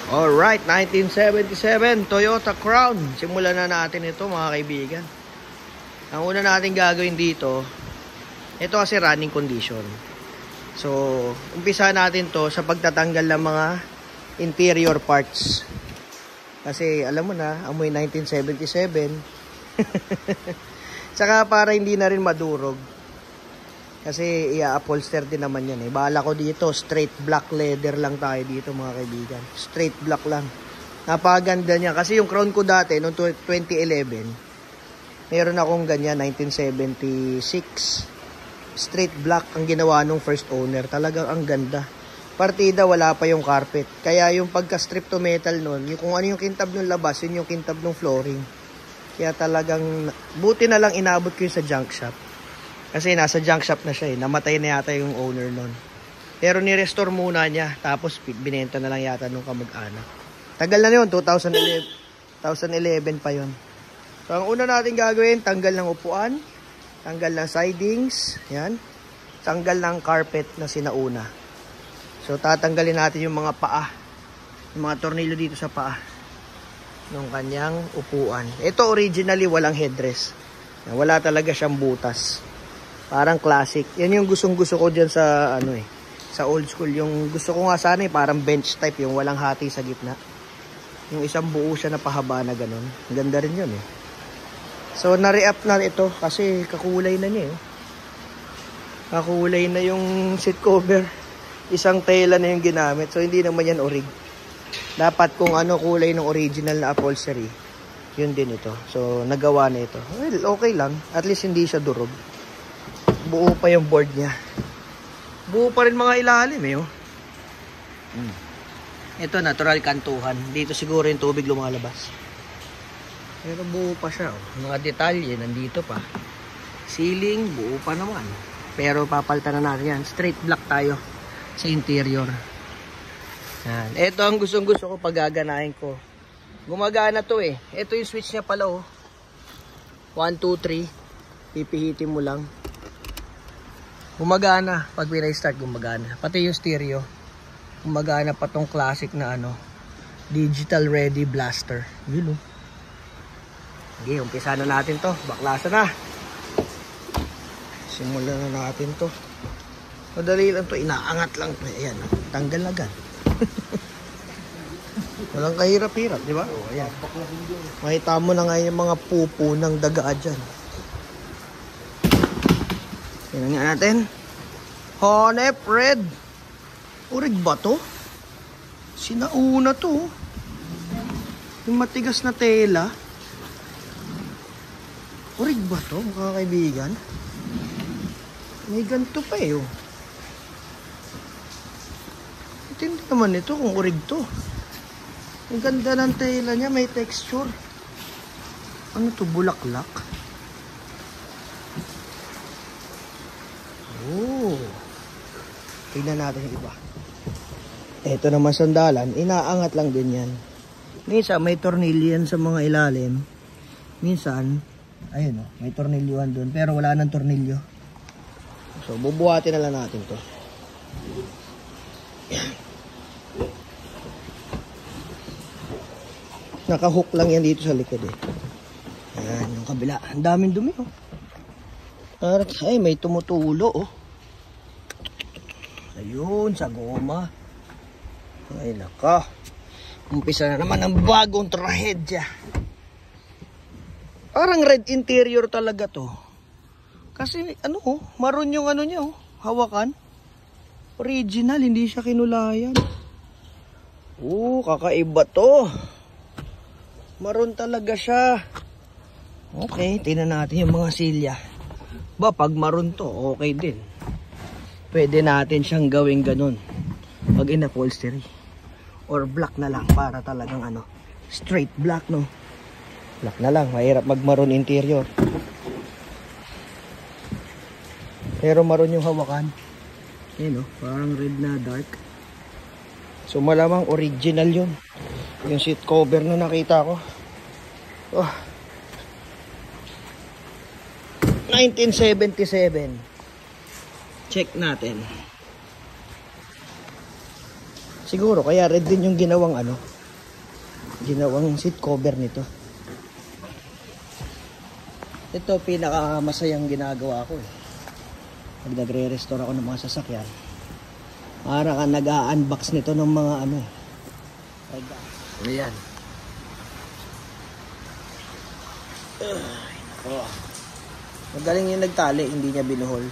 Alright, 1977 Toyota Crown. Simulan na natin ito mga kaibigan. Ang una natin gagawin dito, ito kasi running condition. So, umpisa natin to sa pagtatanggal ng mga interior parts. Kasi alam mo na, amoy 1977. Saka para hindi na rin madurog. Kasi i-upholster din naman yan eh. Bahala ko dito, straight black leather lang tayo dito mga kaibigan. Straight black lang. Napakaganda niya. Kasi yung Crown ko dati, noong 2011, meron akong ganyan, 1976. Straight black ang ginawa nung first owner. Talagang ang ganda. Partida, wala pa yung carpet. Kaya yung pagka-strip to metal nun, yung kung ano yung kintab ng labas, yun yung kintab ng flooring. Kaya talagang, buti na lang inabot ko yun sa junk shop. Kasi nasa junk shop na siya eh. Namatay na yata yung owner nun. Pero ni-restore muna niya. Tapos binenta na lang yata nung kamag-anak. Tagal na yun. 2011 pa yun. So ang una natin gagawin, tanggal ng upuan. Tanggal ng sidings. Yan. Tanggal ng carpet na sinauna. So tatanggalin natin yung mga paa. Yung mga tornilyo dito sa paa. Nung kanyang upuan. Ito originally walang headrest. Wala talaga siyang butas. Parang classic. Yan yung gustong-gusto ko dyan sa ano eh, sa old school. Yung gusto ko nga sana eh, parang bench type, yung walang hati sa gitna. Yung isang buo siya na pahaba na ganun. Ganda rin yun eh. So na-re-up na ito kasi kakulay na niya eh. Kakulay na yung seat cover. Isang tela na yung ginamit. So hindi naman yan orig. Dapat kung ano kulay ng original na upholstery, yun din ito. So nagawa na ito. Well, okay lang. At least hindi siya durog. Buo pa yung board niya. Buo pa rin mga ilalim eh. Oh. Ito natural kantuhan. Dito siguro yung tubig lumalabas. Pero buo pa siya. Oh. Mga detalye nandito pa. Ceiling buo pa naman. Pero papalitan na natin yan. Straight black tayo sa interior. Yan. Ito ang gusto ko pag gaganahin ko. Gumagana to eh. Ito yung switch niya pala oh. 1, 2, 3. Pipihitin mo lang. Gumagana. Pag pinay-start, gumagana. Pati yung stereo. Gumagana pa tong classic na ano. Digital ready blaster. Yun o. Okay, umpisa na natin to. Baklasa na. Simulan na natin to. Madali lang to. Inaangat lang. Ayan. Tanggal agad. Walang kahirap-hirap, di ba? O, ayan. Makita mo na nga yung mga pupo ng daga dyan. Tingnan nga natin. Honep red. Urig ba to? Sinauna to. Yung matigas na tela. Urig ba to mga kaibigan? May ganito pa eh. Oh. Hindi naman ito kung urig to. Ang ganda ng tela niya. May texture. Ano to? Bulaklak? Oh. Tingnan natin yung iba. Ito naman sandalan, inaangat lang din yan. Minsan may tornilyo yan sa mga ilalim. Minsan, ayun oh, may tornilyohan doon pero wala nang tornilyo. So bubuhatin na lang natin to. Nakahook lang yan dito sa likod eh. Ayan, yung kabila. Ang daming dumi oh. Ay, may tumutulo oh. Ayun, sa goma. Ay, naka. Umpisa na naman ang bagong trahedya. Parang red interior talaga to. Kasi, ano oh, maroon yung ano niya oh. Hawakan. Original, hindi siya kinulayan. Oh, kakaiba to. Maroon talaga siya. Okay, tingnan natin yung mga silya. Ba, pag maroon to, okay din. Pwede natin siyang gawing ganun. Pag in-upholstery. Or black na lang para talagang ano. Straight black, no? Black na lang. Mahirap mag-maroon interior. Pero maroon yung hawakan. Yun, no? Parang red na dark. So, malamang original yun. Yung seat cover na nakita ko. Oh. 1977. Check natin. Siguro kaya red din yung ginawang ano, ginawang seat cover nito. Ito pinakamasayang ginagawa ko eh. Pag nagre-restore ako ng mga sasakyan, para ka nag-a-unbox nito ng mga ano. Ayan. Magaling yung nagtali, hindi niya binuhol.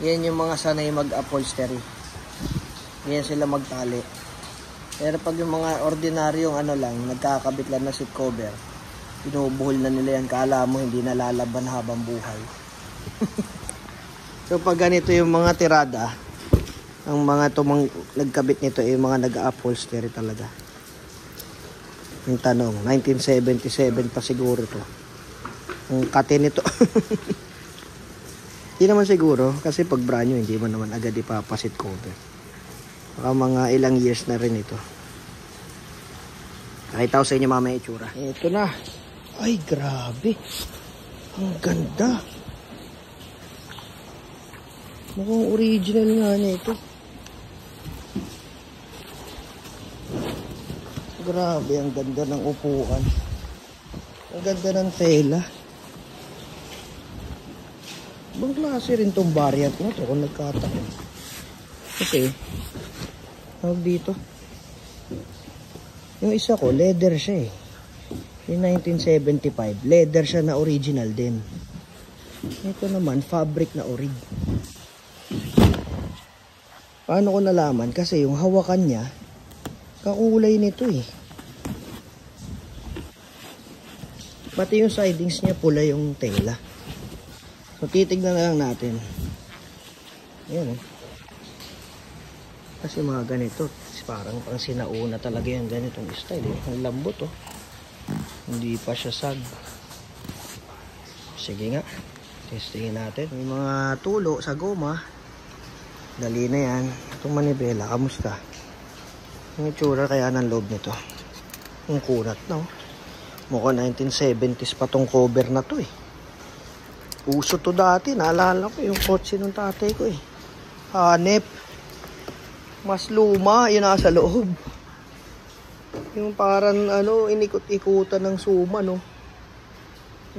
Yan yung mga sanay mag-upholstery. Yan sila magtali. Pero pag yung mga ordinaryong ano lang, nagkakabit lang na seat cover, binubuhol na nila yan. Kala mo hindi nalalaban habang buhay. So pag ganito yung mga tirada, ang mga nagkabit nito ay yung mga nag-upholstery talaga. Yung tanong, 1977 pa siguro to. Ang kate nito. Hindi naman siguro, kasi pag brand new, hindi mo naman agad ipapasit cover. Baka mga ilang years na rin ito. Nakita ko sa inyo mamaya itsura. Ito na. Ay, grabe. Ang ganda. Mukhang original nga niya ito. Grabe, ang ganda ng upuan. Ang ganda ng tela. Ibang klase rin tong variant na to kung nagkataon. Okay. Tawag dito. Yung isa ko, leather siya eh. Yung 1975, leather siya na original din. Ito naman, fabric na orig. Paano ko nalaman? Kasi yung hawakan niya, kakulay nito eh. Pati yung sidings niya, pula yung tela. So, titignan na lang natin. Ayan eh. Kasi mga ganito, parang pang sinauna talaga yung ganitong style eh. Ang lambot oh. Hindi pa siya sag. Sige nga. Testingin natin. May mga tulo sa goma. Dali na yan. Itong manibela, kamusta? Ang itsura kaya ng loob nito. Ang kunat no. Mukhang 1970s pa tong cover na to eh. Uso to dati. Naalala ko yung kotse ng tatay ko eh. Hanep. Mas luma. Yun nasa loob. Yung parang ano, inikot-ikutan ng suma no.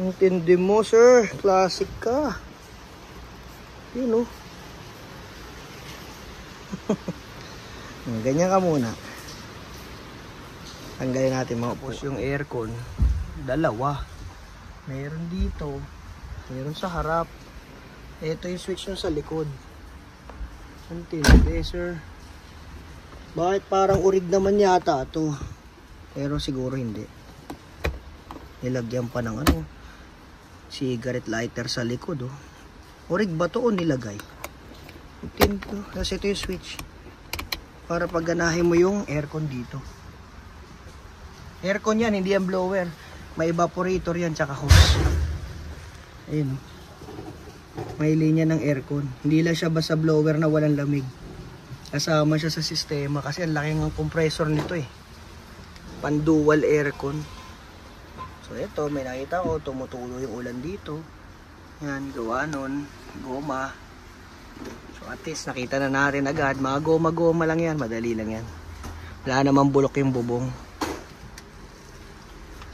Intindi mo sir. Classic ka. Yun no. Ganyan ka muna. Tanggalin natin mga pos yung aircon. Dalawa. Meron dito. Meron sa harap. Ito yung switch nyo sa likod. Antindi sir. Bakit parang urig naman yata ito? Pero siguro hindi. Nilagyan pa ng ano, cigarette lighter sa likod oh. Urig ba ito o nilagay? Kasi ito yung switch. Para pagganahin mo yung aircon dito. Aircon yan, hindi yan blower. May evaporator yan, tsaka hose. Ayun. May linya ng aircon. Hindi lang siya basta blower na walang lamig. Kasama siya sa sistema kasi ang laki ng compressor nito eh. Pan-dual aircon. So ito, may nakita ko, tumutulo yung ulan dito. Yan, gawa nun. Goma. So at least nakita na natin agad. Mga goma-goma lang yan. Madali lang yan. Wala namang bulok yung bubong.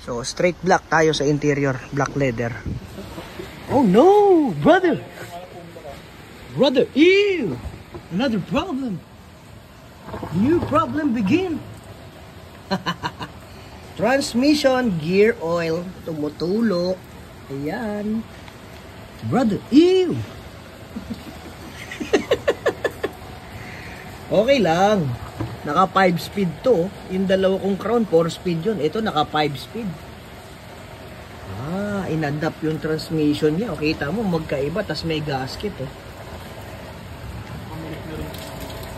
So straight black tayo sa interior. Black leather. Oh no! Brother! Brother! Ew! Another problem. New problem begin. Transmission gear oil. Tumutulo. Ayan. Brother! Ew! Okay lang. Naka 5 speed to. Yung dalawa kong crown 4 speed yun. Ito naka 5 speed. Ah, in-adapt yung transmission niya. O kita mo magkaiba. Tas may gasket oh.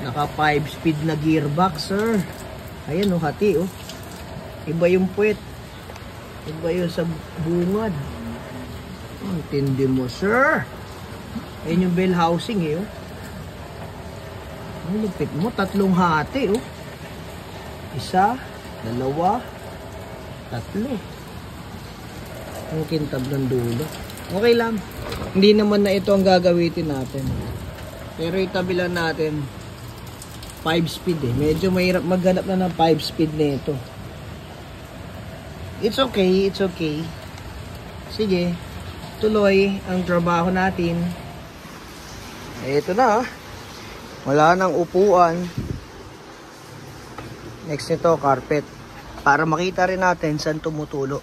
Naka 5 speed na gearbox sir. Ayan oh, hati oh. Iba yung puwet. Iba yung sa bungad. Ang tindi mo sir. Ayan yung bell housing eh oh. Ang lupit mo, 3 hati oh. 1, 2, 3. Ang kintab ng dulo. Okay lang. Hindi naman na ito ang gagawitin natin. Pero itabi lang natin 5 speed eh. Medyo mahirap maghanap na ng 5 speed na ito. It's okay, it's okay. Sige, tuloy ang trabaho natin. Ito na. Wala nang upuan. Next nito, carpet. Para makita rin natin saan tumutulo.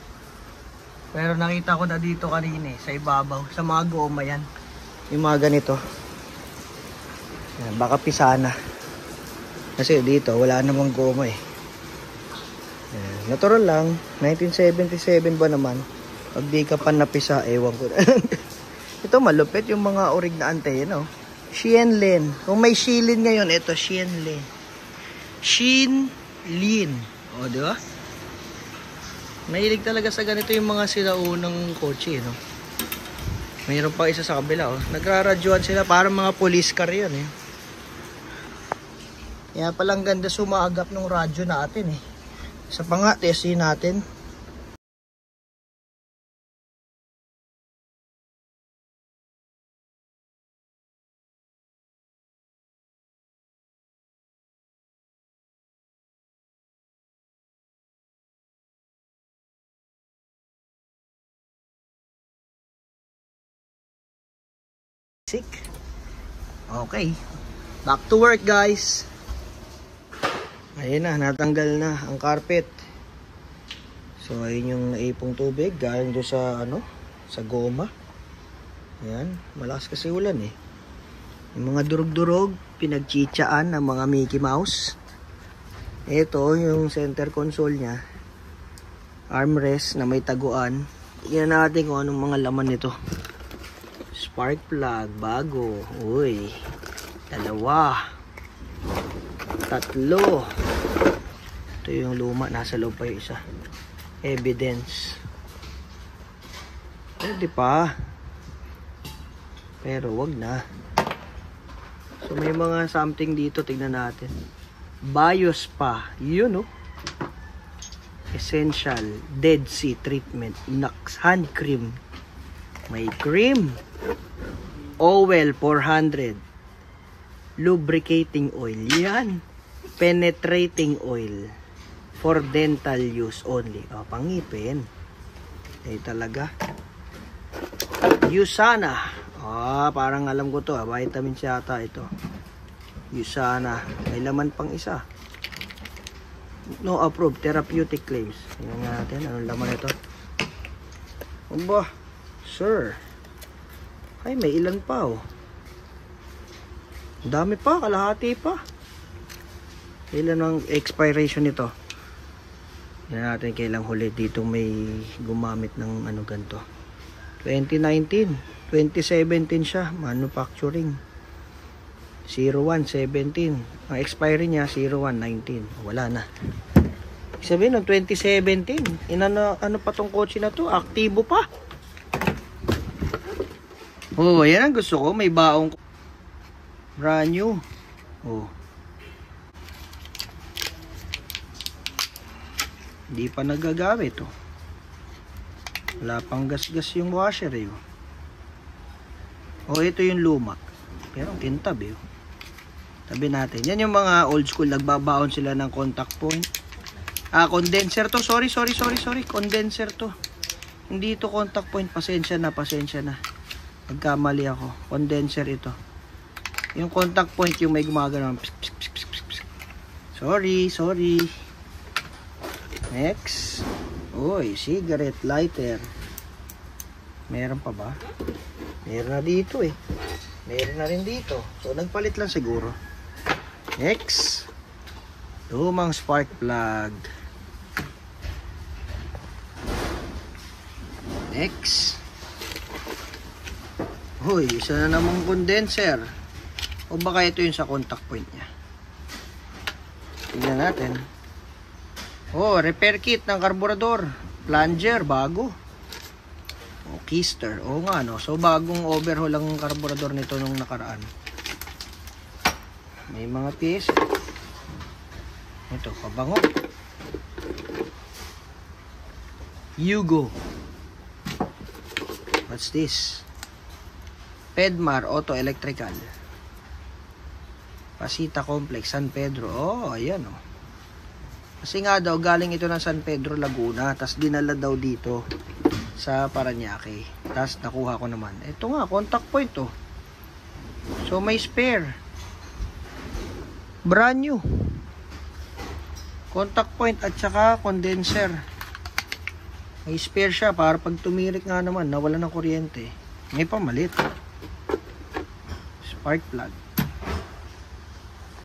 Pero nakita ko na dito kanina sa ibabaw. Sa mga goma yan. Yung mga ganito. Yan, baka pisana. Kasi dito, wala namang goma eh. Yan, natural lang. 1977 ba naman? Pag di ka pa napisa, ewan ko na. Ito malupit yung mga orig na antena, no? Xianlin. Kung may Xilin ngayon, ito Xianlin. Xinlin. O, di ba? Mahilig talaga sa ganito yung mga sinaunang kotse, no? Mayroon pa isa sa kabila, oh. Nagraradyoan sila, parang mga police car yun, eh. Kaya palang ganda sumagap ng radyo natin, eh. Sa panga, testin natin. Okay, back to work guys. Ayun na, natanggal na ang carpet. So ayun yung naipong tubig galing doon sa sa goma. Ayan, malakas kasi ulan eh. Yung mga durog-durog pinagchitsaan ng mga Mickey Mouse. Ito yung center console niya, armrest na may taguan. Tingnan natin kung anong mga laman nito. Spark plug, bago. Uy, 2, 3. Ito yung luma, nasa loob pa yung isa. Evidence. Pwede pa. Pero wag na. So may mga something dito, tignan natin. BIOS pa. Yun, oh. Essential Dead Sea Treatment. Nux hand cream. May cream. Oil 400. Lubricating oil. Yan. Penetrating oil. For dental use only. O, pangipin. Eh, talaga. Usana. Parang alam ko to. Vitamins yata ito. Usana. May laman pang isa. No approved. Therapeutic claims. Tingnan natin. Anong laman ito? Aba. Sir. Ay, may ilan pa, oh. Dami pa, kalahati pa. Ilan ang expiration nito? Yan natin kailang huli dito may gumamit ng ganito. 2019, 2017 siya, manufacturing. 0117. Ang expiry niya 0119. Wala na. Sabihin ng 2017, ano pa tong kotse na to? Aktibo pa. Oh, yan ang gusto ko. May baong brand new. Oh. Hindi pa nagagamit, oh. Wala pang gas-gas yung washer, eh. Oh, ito yung luma. Pero kintab, eh. Tabi natin. Yan yung mga old school. Nagbabaon sila ng contact point. Condenser to. Sorry. Condenser to. Hindi ito contact point. Pasensya na. Pagkamali ako. Condenser ito. Yung contact point yung may gumagano. Sorry. Next. Uy, cigarette lighter. Meron pa ba? Meron na dito eh. Meron na rin dito. So, nagpalit lang siguro. Next. Lumang spark plug. Next. Hoy, isa na namang condenser. O baka ito yung sa contact point niya. Tingnan natin. Oh, repair kit ng karburador. Plunger, bago. O, keister. O nga, no? So, bagong overhaul ang karburador nito nung nakaraan. May mga piece. Ito, pabango. Yugo. What's this? Pedmar Auto Electrical. Pasita Complex, San Pedro. Oh, ayan, oh. Kasi nga daw, galing ito ng San Pedro, Laguna. Tapos dinala daw dito sa Parañaque. Tapos nakuha ko naman. Ito nga, contact point to. So may spare. Brand new. Contact point at saka condenser. May spare siya para pag tumirik nga naman, nawala ng kuryente. May pamalit. Spark plug.